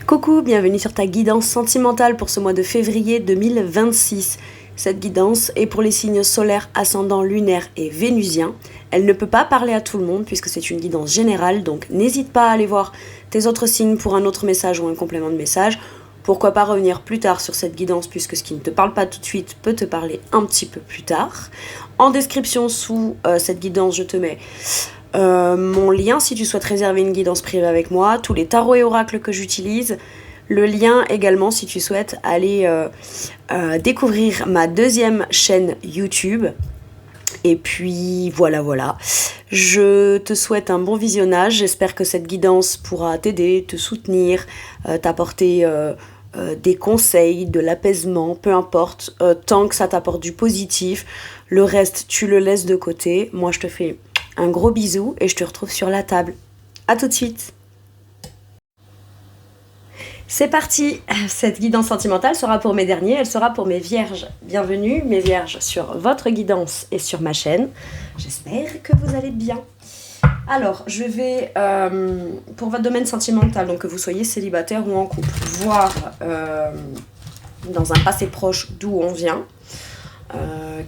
Coucou, bienvenue sur ta guidance sentimentale pour ce mois de février 2026. Cette guidance est pour les signes solaires, ascendants, lunaires et vénusiens. Elle ne peut pas parler à tout le monde puisque c'est une guidance générale, donc n'hésite pas à aller voir tes autres signes pour un autre message ou un complément de message. Pourquoi pas revenir plus tard sur cette guidance puisque ce qui ne te parle pas tout de suite peut te parler un petit peu plus tard. En description sous cette guidance, je te mets mon lien si tu souhaites réserver une guidance privée avec moi, tous les tarots et oracles que j'utilise, le lien également si tu souhaites aller découvrir ma deuxième chaîne YouTube. Et puis voilà, je te souhaite un bon visionnage, j'espère que cette guidance pourra t'aider, te soutenir, t'apporter des conseils, de l'apaisement, peu importe, tant que ça t'apporte du positif, le reste tu le laisses de côté. Moi je te fais un gros bisou et je te retrouve sur la table. À tout de suite. C'est parti. Cette guidance sentimentale sera pour mes derniers, elle sera pour mes vierges. Bienvenue mes vierges sur votre guidance et sur ma chaîne. J'espère que vous allez bien. Alors, je vais, pour votre domaine sentimental, donc que vous soyez célibataire ou en couple, voir dans un passé proche d'où on vient.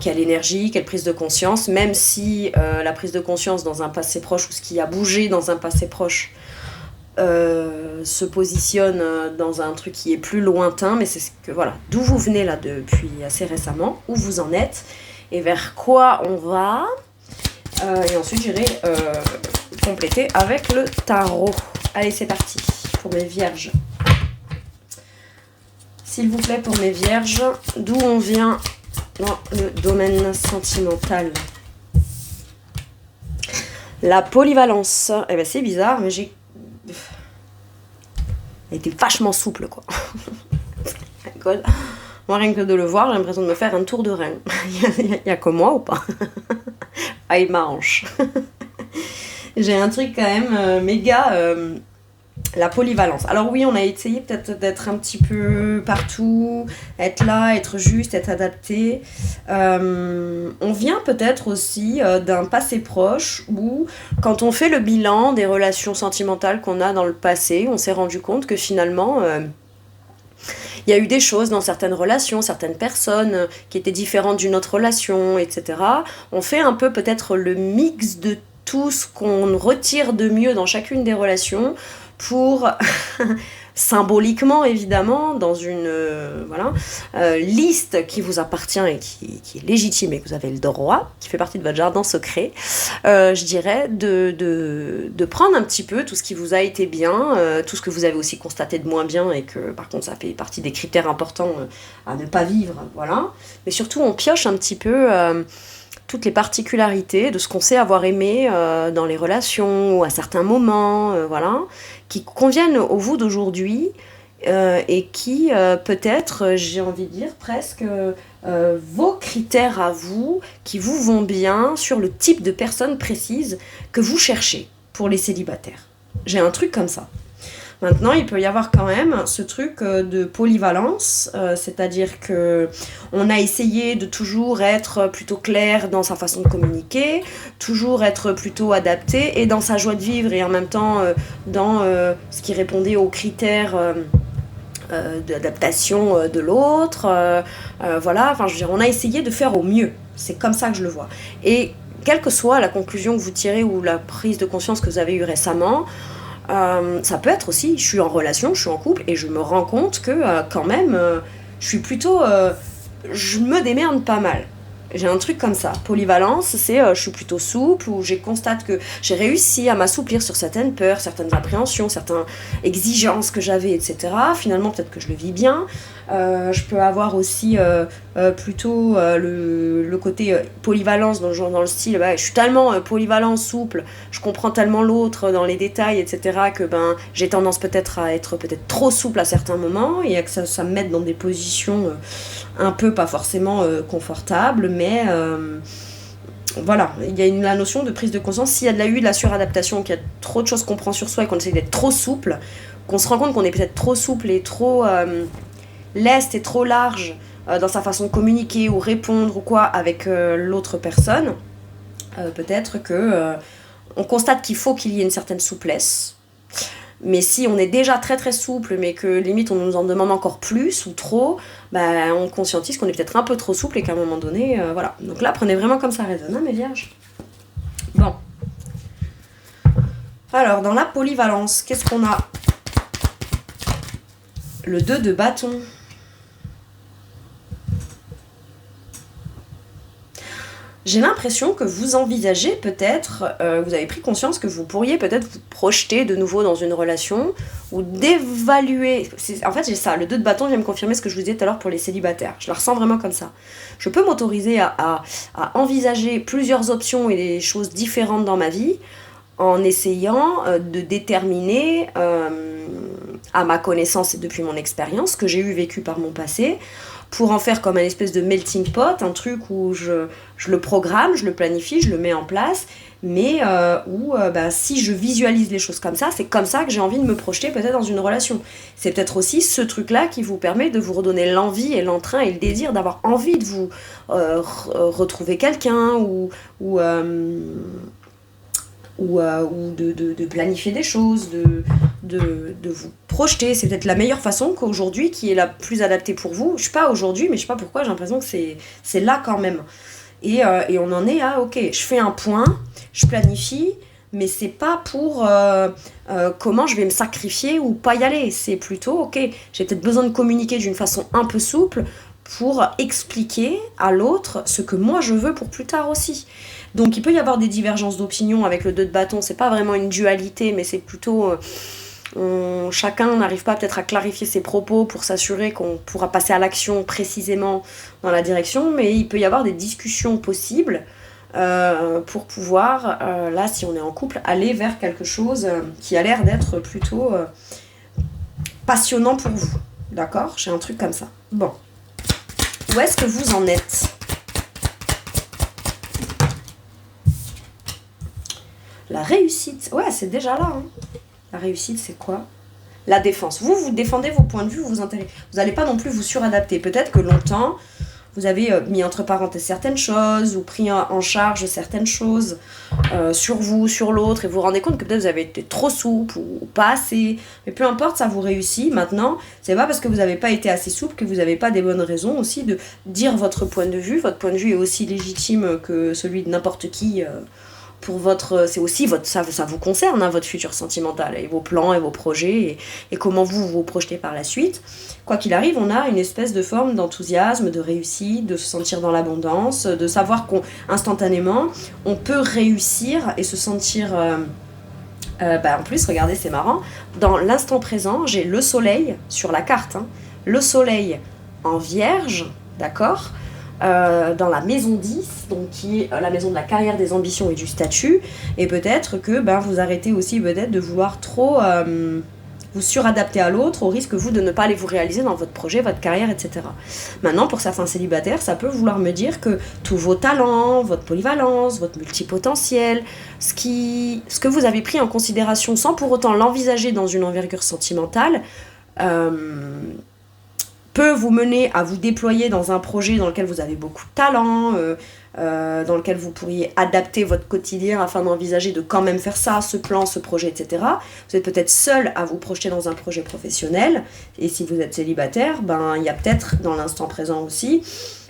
Quelle énergie, quelle prise de conscience, même si la prise de conscience dans un passé proche ou ce qui a bougé dans un passé proche se positionne dans un truc qui est plus lointain, mais c'est ce que voilà, d'où vous venez là depuis assez récemment, où vous en êtes et vers quoi on va. Et ensuite j'irai compléter avec le tarot. Allez, c'est parti pour mes vierges. S'il vous plaît, pour mes vierges, d'où on vient dans le domaine sentimental. La polyvalence. Eh ben c'est bizarre, mais j'ai... Elle était vachement souple, quoi. Moi, rien que de le voir, j'ai l'impression de me faire un tour de rein. Il y a que moi ou pas? Ah, il m'arrange. J'ai un truc quand même méga... la polyvalence. Alors oui, on a essayé peut-être d'être un petit peu partout, être là, être juste, être adapté. On vient peut-être aussi d'un passé proche où, quand on fait le bilan des relations sentimentales qu'on a dans le passé, on s'est rendu compte que finalement, il y a eu des choses dans certaines relations, certaines personnes qui étaient différentes d'une autre relation, etc. On fait un peu peut-être le mix de tout ce qu'on retire de mieux dans chacune des relations pour, symboliquement évidemment, dans une liste qui vous appartient et qui est légitime et que vous avez le droit, qui fait partie de votre jardin secret, je dirais de prendre un petit peu tout ce qui vous a été bien, tout ce que vous avez aussi constaté de moins bien et que par contre ça fait partie des critères importants à ne pas vivre, voilà. Mais surtout on pioche un petit peu toutes les particularités de ce qu'on sait avoir aimé dans les relations ou à certains moments, voilà, qui conviennent au vous d'aujourd'hui et qui peut-être, j'ai envie de dire presque, vos critères à vous, qui vous vont bien sur le type de personne précise que vous cherchez pour les célibataires. J'ai un truc comme ça. Maintenant, il peut y avoir quand même ce truc de polyvalence, c'est-à-dire que on a essayé de toujours être plutôt clair dans sa façon de communiquer, toujours être plutôt adapté et dans sa joie de vivre et en même temps dans ce qui répondait aux critères d'adaptation de l'autre. Voilà, enfin, je veux dire, on a essayé de faire au mieux. C'est comme ça que je le vois. Et quelle que soit la conclusion que vous tirez ou la prise de conscience que vous avez eue récemment, ça peut être aussi, je suis en relation, je suis en couple et je me rends compte que quand même, je suis plutôt, je me démerde pas mal. J'ai un truc comme ça. Polyvalence, c'est je suis plutôt souple, ou je constate que j'ai réussi à m'assouplir sur certaines peurs, certaines appréhensions, certaines exigences que j'avais, etc. Finalement, peut-être que je le vis bien. Je peux avoir aussi plutôt le côté polyvalence dans le style, bah, je suis tellement polyvalent, souple, je comprends tellement l'autre dans les détails, etc. que j'ai tendance peut-être à être peut-être trop souple à certains moments et que ça me mette dans des positions un peu pas forcément confortables, mais voilà, il y a la notion de prise de conscience. S'il y a de la suradaptation, qu'il y a trop de choses qu'on prend sur soi et qu'on essaie d'être trop souple, qu'on se rend compte qu'on est peut-être trop souple et trop leste et trop large dans sa façon de communiquer ou répondre ou quoi avec l'autre personne, peut-être que on constate qu'il faut qu'il y ait une certaine souplesse Mais si on est déjà très très souple, mais que limite on nous en demande encore plus ou trop, bah, on conscientise qu'on est peut-être un peu trop souple et qu'à un moment donné, voilà. Donc là, prenez vraiment comme ça résonne, hein, mes vierges. Bon. Alors, dans la polyvalence, qu'est-ce qu'on a? Le 2 de bâton. J'ai l'impression que vous envisagez peut-être, vous avez pris conscience que vous pourriez peut-être vous projeter de nouveau dans une relation ou d'évaluer. En fait, j'ai ça, le 2 de bâton vient me confirmer ce que je vous disais tout à l'heure pour les célibataires. Je la ressens vraiment comme ça. Je peux m'autoriser à envisager plusieurs options et des choses différentes dans ma vie en essayant de déterminer, à ma connaissance et depuis mon expérience, que j'ai vécu par mon passé, pour en faire comme un espèce de melting pot, un truc où je le programme, je le planifie, je le mets en place, mais où si je visualise les choses comme ça, c'est comme ça que j'ai envie de me projeter peut-être dans une relation. C'est peut-être aussi ce truc-là qui vous permet de vous redonner l'envie et l'entrain et le désir d'avoir envie de vous retrouver quelqu'un ou de planifier des choses, de vous projeter. C'est peut-être la meilleure façon qu'aujourd'hui, qui est la plus adaptée pour vous. Je sais pas aujourd'hui, mais je sais pas pourquoi, j'ai l'impression que c'est là quand même. Et on en est à, ok, je fais un point, je planifie, mais c'est pas pour comment je vais me sacrifier ou pas y aller. C'est plutôt, ok, j'ai peut-être besoin de communiquer d'une façon un peu souple pour expliquer à l'autre ce que moi je veux pour plus tard aussi. Donc il peut y avoir des divergences d'opinion avec le 2 de bâton, c'est pas vraiment une dualité, mais c'est plutôt chacun n'arrive pas peut-être à clarifier ses propos pour s'assurer qu'on pourra passer à l'action précisément dans la direction, mais il peut y avoir des discussions possibles pour pouvoir, là si on est en couple, aller vers quelque chose qui a l'air d'être plutôt passionnant pour vous. D'accord ? J'ai un truc comme ça. Bon. Où est-ce que vous en êtes ? La réussite, ouais, c'est déjà là. Hein. La réussite, c'est quoi ? La défense. Vous défendez vos points de vue, vos intérêts. Vous n'allez pas non plus vous suradapter. Peut-être que longtemps, vous avez mis entre parenthèses certaines choses ou pris en charge certaines choses sur vous, sur l'autre, et vous vous rendez compte que peut-être vous avez été trop souple ou pas assez. Mais peu importe, ça vous réussit. Maintenant, c'est pas parce que vous n'avez pas été assez souple que vous n'avez pas des bonnes raisons aussi de dire votre point de vue. Votre point de vue est aussi légitime que celui de n'importe qui. Pour votre, c'est aussi ça vous concerne, hein, votre futur sentimental et vos plans et vos projets et comment vous vous projetez par la suite. Quoi qu'il arrive, on a une espèce de forme d'enthousiasme, de réussite, de se sentir dans l'abondance, de savoir qu'instantanément, on peut réussir et se sentir... en plus, regardez, c'est marrant, dans l'instant présent, j'ai le soleil sur la carte, hein, le soleil en vierge, d'accord ? Dans la maison 10, donc qui est la maison de la carrière, des ambitions et du statut, et peut-être que vous arrêtez aussi peut-être de vouloir trop vous suradapter à l'autre au risque vous de ne pas aller vous réaliser dans votre projet, votre carrière, etc. Maintenant, pour certains célibataires, ça peut vouloir me dire que tous vos talents, votre polyvalence, votre multipotentiel, ce que vous avez pris en considération sans pour autant l'envisager dans une envergure sentimentale, peut vous mener à vous déployer dans un projet dans lequel vous avez beaucoup de talent, dans lequel vous pourriez adapter votre quotidien afin d'envisager de quand même faire ça, ce plan, ce projet, etc. Vous êtes peut-être seul à vous projeter dans un projet professionnel, et si vous êtes célibataire, il y a peut-être dans l'instant présent aussi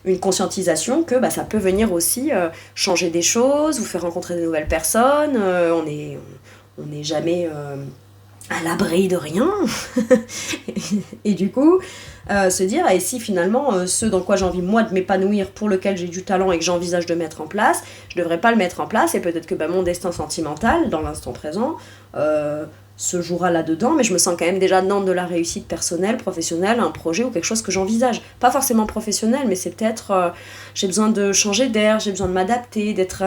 une conscientisation que ça peut venir aussi changer des choses, vous faire rencontrer de nouvelles personnes, on n'est jamais... à l'abri de rien et du coup se dire et si finalement ce dans quoi j'ai envie moi de m'épanouir, pour lequel j'ai du talent et que j'envisage de mettre en place, je devrais pas le mettre en place, et peut-être que mon destin sentimental dans l'instant présent se jouera là-dedans, mais je me sens quand même déjà dans de la réussite personnelle, professionnelle, un projet ou quelque chose que j'envisage. Pas forcément professionnel, mais c'est peut-être j'ai besoin de changer d'air, j'ai besoin de m'adapter, d'être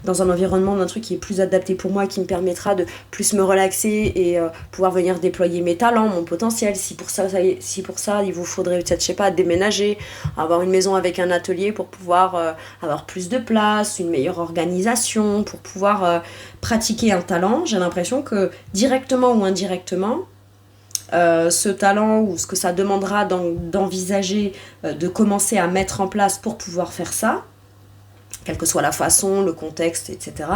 dans un environnement, d'un truc qui est plus adapté pour moi, qui me permettra de plus me relaxer et pouvoir venir déployer mes talents, mon potentiel. Si pour ça il vous faudrait peut-être, je sais pas, déménager, avoir une maison avec un atelier pour pouvoir avoir plus de place, une meilleure organisation, pour pouvoir pratiquer un talent. J'ai l'impression que directement ou indirectement, ce talent ou ce que ça demandera d'envisager, de commencer à mettre en place pour pouvoir faire ça, quelle que soit la façon, le contexte, etc.,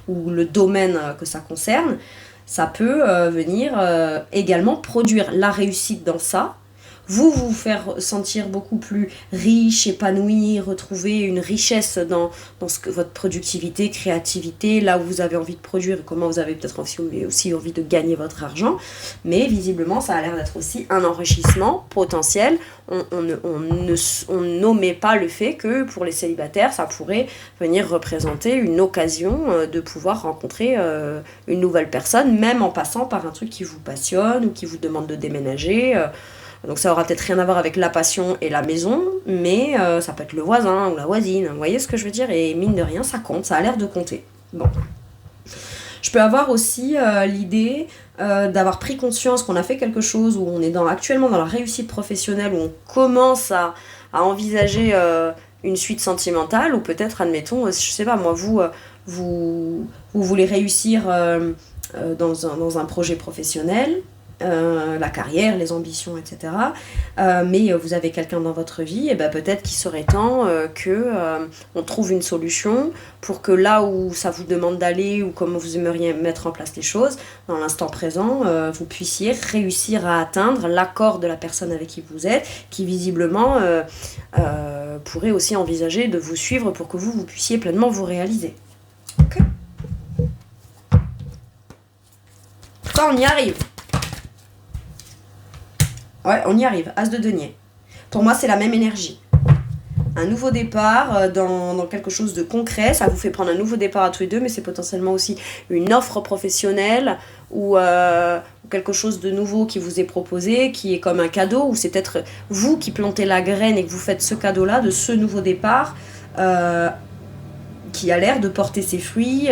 ou le domaine que ça concerne, ça peut venir également produire la réussite dans ça, vous faire sentir beaucoup plus riche, épanoui, retrouver une richesse dans votre productivité, créativité, là où vous avez envie de produire, comment vous avez peut-être aussi envie de gagner votre argent. Mais visiblement, ça a l'air d'être aussi un enrichissement potentiel. On n'omet pas le fait que pour les célibataires, ça pourrait venir représenter une occasion de pouvoir rencontrer une nouvelle personne, même en passant par un truc qui vous passionne ou qui vous demande de déménager. Donc ça aura peut-être rien à voir avec la passion et la maison, mais ça peut être le voisin ou la voisine, vous voyez ce que je veux dire? Et mine de rien, ça compte, ça a l'air de compter. Bon. Je peux avoir aussi l'idée d'avoir pris conscience qu'on a fait quelque chose, où on est actuellement dans la réussite professionnelle, où on commence à envisager une suite sentimentale, ou peut-être, admettons, je sais pas moi, vous voulez réussir dans un projet professionnel, la carrière, les ambitions, etc. Mais vous avez quelqu'un dans votre vie, et ben peut-être qu'il serait temps on trouve une solution pour que là où ça vous demande d'aller, ou comment vous aimeriez mettre en place les choses, dans l'instant présent, vous puissiez réussir à atteindre l'accord de la personne avec qui vous êtes, qui visiblement pourrait aussi envisager de vous suivre pour que vous puissiez pleinement vous réaliser. Ok. Ça, on y arrive. Ouais, on y arrive. As de denier. Pour moi, c'est la même énergie. Un nouveau départ dans quelque chose de concret. Ça vous fait prendre un nouveau départ à tous les deux, mais c'est potentiellement aussi une offre professionnelle ou quelque chose de nouveau qui vous est proposé, qui est comme un cadeau, ou c'est peut-être vous qui plantez la graine et que vous faites ce cadeau-là de ce nouveau départ qui a l'air de porter ses fruits,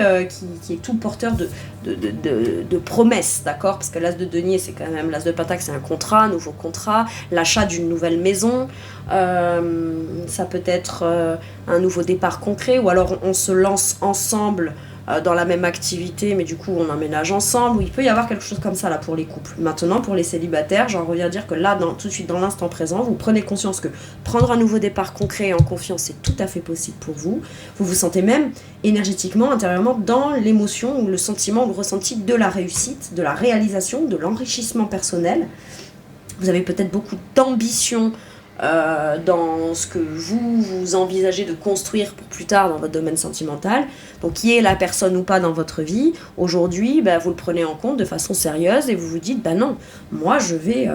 qui est tout porteur de promesses, d'accord? Parce que l'as de denier, c'est quand même, l'as de pentacle, c'est un contrat, un nouveau contrat, l'achat d'une nouvelle maison, ça peut être un nouveau départ concret, ou alors on se lance ensemble dans la même activité, mais du coup on emménage ensemble, ou il peut y avoir quelque chose comme ça là pour les couples. Maintenant, pour les célibataires, j'en reviens à dire que là, tout de suite dans l'instant présent, vous prenez conscience que prendre un nouveau départ concret et en confiance, c'est tout à fait possible pour vous. Vous vous sentez même énergétiquement, intérieurement, dans l'émotion ou le sentiment ou le ressenti de la réussite, de la réalisation, de l'enrichissement personnel. Vous avez peut-être beaucoup d'ambition dans ce que vous envisagez de construire pour plus tard dans votre domaine sentimental. Donc, qui est la personne ou pas dans votre vie, aujourd'hui, vous le prenez en compte de façon sérieuse et vous vous dites, non, moi je vais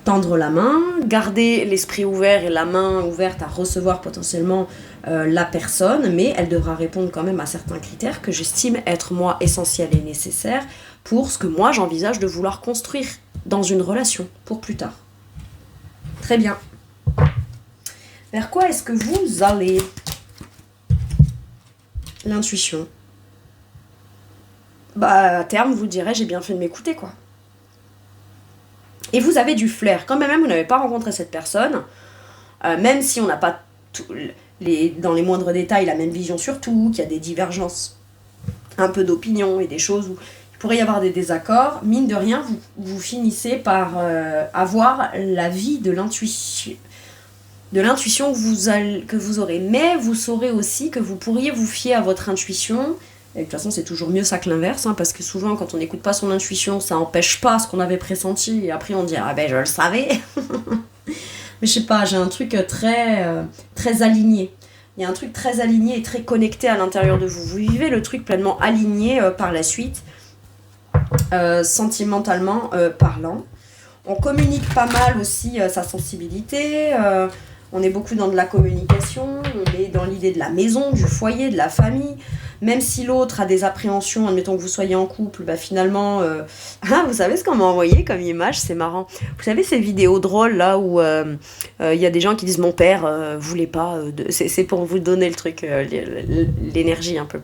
tendre la main, garder l'esprit ouvert et la main ouverte à recevoir potentiellement la personne, mais elle devra répondre quand même à certains critères que j'estime être moi essentiels et nécessaires pour ce que moi j'envisage de vouloir construire dans une relation pour plus tard. Très bien. Vers quoi est-ce que vous allez? L'intuition. À terme, vous direz, j'ai bien fait de m'écouter, quoi. Et vous avez du flair. Quand même, vous n'avez pas rencontré cette personne, même si on n'a pas dans les moindres détails la même vision sur tout, qu'il y a des divergences, un peu d'opinion et des choses où il pourrait y avoir des désaccords, mine de rien, vous finissez par avoir la vie de l'intuition que vous aurez. Mais vous saurez aussi que vous pourriez vous fier à votre intuition. Et de toute façon, c'est toujours mieux ça que l'inverse, parce que souvent, quand on n'écoute pas son intuition, ça n'empêche pas ce qu'on avait pressenti, et après on dit « Ah je le savais !» Mais je sais pas, j'ai un truc très aligné. Il y a un truc très aligné et très connecté à l'intérieur de vous. Vous vivez le truc pleinement aligné par la suite, sentimentalement parlant. On communique pas mal aussi sa sensibilité, on est beaucoup dans de la communication, on est dans l'idée de la maison, du foyer, de la famille. Même si l'autre a des appréhensions, admettons que vous soyez en couple, finalement... vous savez ce qu'on m'a envoyé comme image? C'est marrant. Vous savez ces vidéos drôles là où y a des gens qui disent « Mon père voulait pas... » C'est pour vous donner le truc, l'énergie un peu.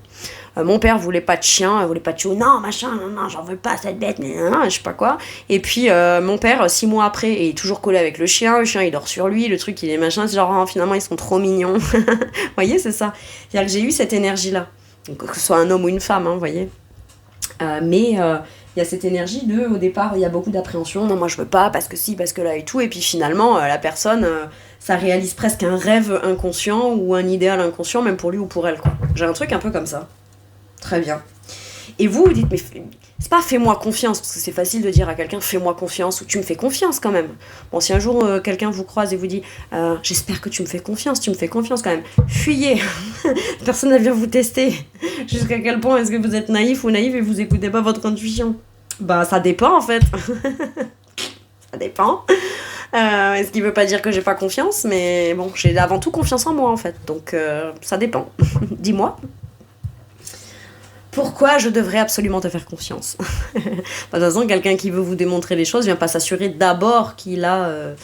Mon père voulait pas de chien, voulait pas de chou. Non, machin, non, j'en veux pas cette bête, mais je sais pas quoi. Et puis mon père, 6 mois après, est toujours collé avec le chien il dort sur lui, le truc il est machin, c'est genre finalement ils sont trop mignons. Vous voyez, c'est ça. C'est-à-dire que j'ai eu cette énergie-là. Donc, que ce soit un homme ou une femme, vous voyez. Mais il y a cette énergie au départ, il y a beaucoup d'appréhension. Non, moi je veux pas, parce que si, parce que là et tout. Et puis finalement, la personne, ça réalise presque un rêve inconscient ou un idéal inconscient, même pour lui ou pour elle, quoi. J'ai un truc un peu comme ça. Très bien. Et vous dites, mais c'est pas fais-moi confiance, parce que c'est facile de dire à quelqu'un fais-moi confiance, ou tu me fais confiance quand même. Bon, si un jour quelqu'un vous croise et vous dit j'espère que tu me fais confiance quand même, fuyez. Personne ne vient vous tester. Jusqu'à quel point est-ce que vous êtes naïf ou naïf et vous écoutez pas votre intuition? Bah, ça dépend en fait. Ça dépend. Ce qui veut pas dire que j'ai pas confiance, mais bon, j'ai avant tout confiance en moi en fait, donc ça dépend. Dis-moi. Pourquoi je devrais absolument te faire confiance? De toute façon, quelqu'un qui veut vous démontrer les choses vient pas s'assurer d'abord qu'il a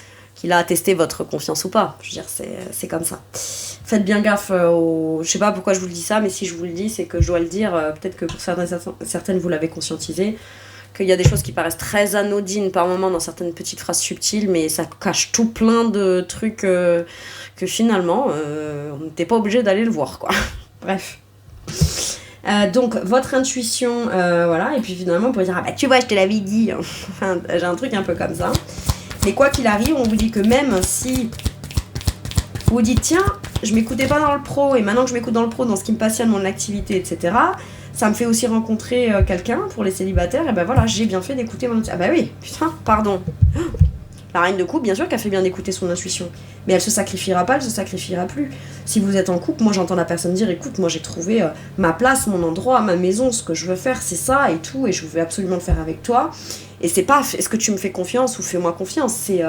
attesté votre confiance ou pas. Je veux dire, c'est comme ça. Faites bien gaffe je sais pas pourquoi je vous le dis ça, mais si je vous le dis, c'est que je dois le dire. Peut-être que pour certaines, vous l'avez conscientisé. Qu'il y a des choses qui paraissent très anodines par moment dans certaines petites phrases subtiles, mais ça cache tout plein de trucs que finalement, on n'était pas obligé d'aller le voir, quoi. Bref. Donc, votre intuition, voilà, et puis finalement, on pourrait dire, ah bah tu vois, je te l'avais dit. Enfin, j'ai un truc un peu comme ça. Mais quoi qu'il arrive, on vous dit que même si vous dites, tiens, je m'écoutais pas dans le pro, et maintenant que je m'écoute dans le pro, dans ce qui me passionne, mon activité, etc., ça me fait aussi rencontrer quelqu'un pour les célibataires, et ben voilà, j'ai bien fait d'écouter mon intuition. Ah bah oui, putain, pardon. La reine de couple, bien sûr qu'elle fait bien d'écouter son intuition, mais elle se sacrifiera pas, elle se sacrifiera plus. Si vous êtes en couple, moi j'entends la personne dire, écoute, moi j'ai trouvé ma place, mon endroit, ma maison, ce que je veux faire c'est ça et tout, et je veux absolument le faire avec toi. Et c'est pas, est-ce que tu me fais confiance ou fais-moi confiance, c'est...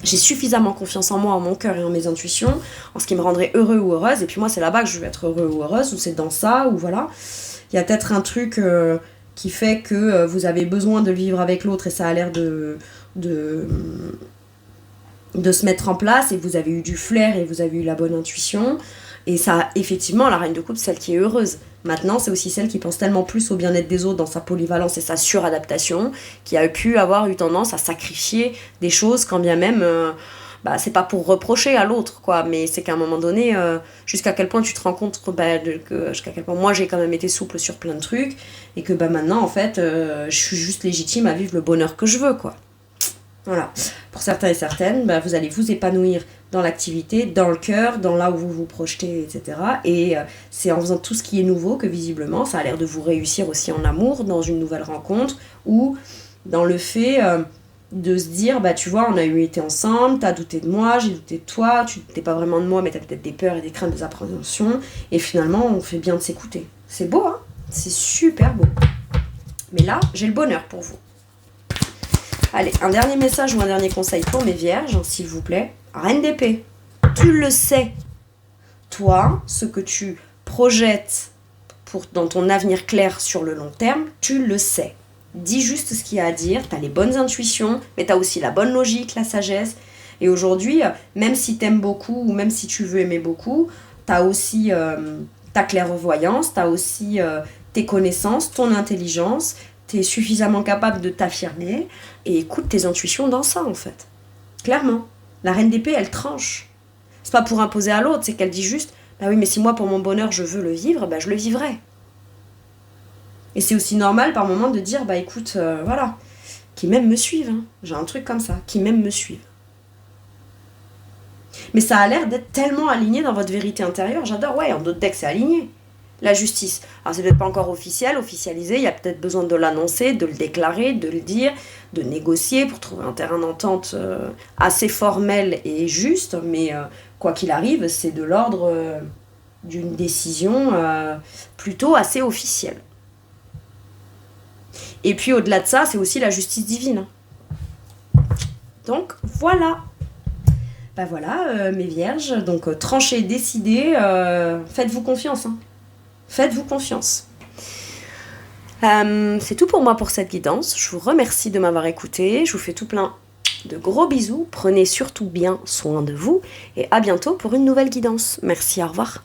j'ai suffisamment confiance en moi, en mon cœur et en mes intuitions, en ce qui me rendrait heureux ou heureuse, et puis moi c'est là-bas que je veux être heureux ou heureuse, ou c'est dans ça, ou voilà. Il y a peut-être un truc qui fait que vous avez besoin de le vivre avec l'autre et ça a l'air de se mettre en place, et vous avez eu du flair et vous avez eu la bonne intuition, et ça, effectivement, la reine de coupe, c'est celle qui est heureuse. Maintenant, c'est aussi celle qui pense tellement plus au bien-être des autres dans sa polyvalence et sa suradaptation, qui a pu avoir eu tendance à sacrifier des choses, quand bien même c'est pas pour reprocher à l'autre, quoi, mais c'est qu'à un moment donné, jusqu'à quel point tu te rends compte jusqu'à quel point moi j'ai quand même été souple sur plein de trucs, et que maintenant en fait je suis juste légitime à vivre le bonheur que je veux, quoi. Voilà. Pour certains et certaines, vous allez vous épanouir dans l'activité, dans le cœur, dans là où vous vous projetez, etc. Et c'est en faisant tout ce qui est nouveau que visiblement ça a l'air de vous réussir aussi en amour, dans une nouvelle rencontre, ou dans le fait de se dire, tu vois, on a été ensemble, t'as douté de moi, j'ai douté de toi, tu doutais pas vraiment de moi, mais t'as peut-être des peurs et des craintes, des appréhensions, et finalement on fait bien de s'écouter. C'est beau, hein? C'est super beau. Mais là, j'ai le bonheur pour vous. Allez, un dernier message ou un dernier conseil pour mes vierges, s'il vous plaît. Reine d'épée, tu le sais. Toi, ce que tu projettes dans ton avenir clair sur le long terme, tu le sais. Dis juste ce qu'il y a à dire, t'as les bonnes intuitions, mais t'as aussi la bonne logique, la sagesse. Et aujourd'hui, même si t'aimes beaucoup, ou même si tu veux aimer beaucoup, t'as aussi ta clairvoyance, t'as aussi tes connaissances, ton intelligence, t'es suffisamment capable de t'affirmer, et écoute tes intuitions dans ça, en fait. Clairement. La reine d'épée, elle tranche. C'est pas pour imposer à l'autre, c'est qu'elle dit juste, oui, mais si moi, pour mon bonheur, je veux le vivre, je le vivrai. Et c'est aussi normal, par moment, de dire, écoute, voilà, qui même me suivent, hein. J'ai un truc comme ça, qui même me suivent. Mais ça a l'air d'être tellement aligné dans votre vérité intérieure, j'adore, ouais, en d'autres decks, c'est aligné. La justice. Alors, c'est peut-être pas encore officialisé, il y a peut-être besoin de l'annoncer, de le déclarer, de le dire, de négocier pour trouver un terrain d'entente assez formel et juste, mais quoi qu'il arrive, c'est de l'ordre d'une décision plutôt assez officielle. Et puis, au-delà de ça, c'est aussi la justice divine. Donc, voilà. Voilà, mes vierges, donc tranchez, décidez, faites-vous confiance, hein. Faites-vous confiance. C'est tout pour moi pour cette guidance. Je vous remercie de m'avoir écouté. Je vous fais tout plein de gros bisous. Prenez surtout bien soin de vous. Et à bientôt pour une nouvelle guidance. Merci, au revoir.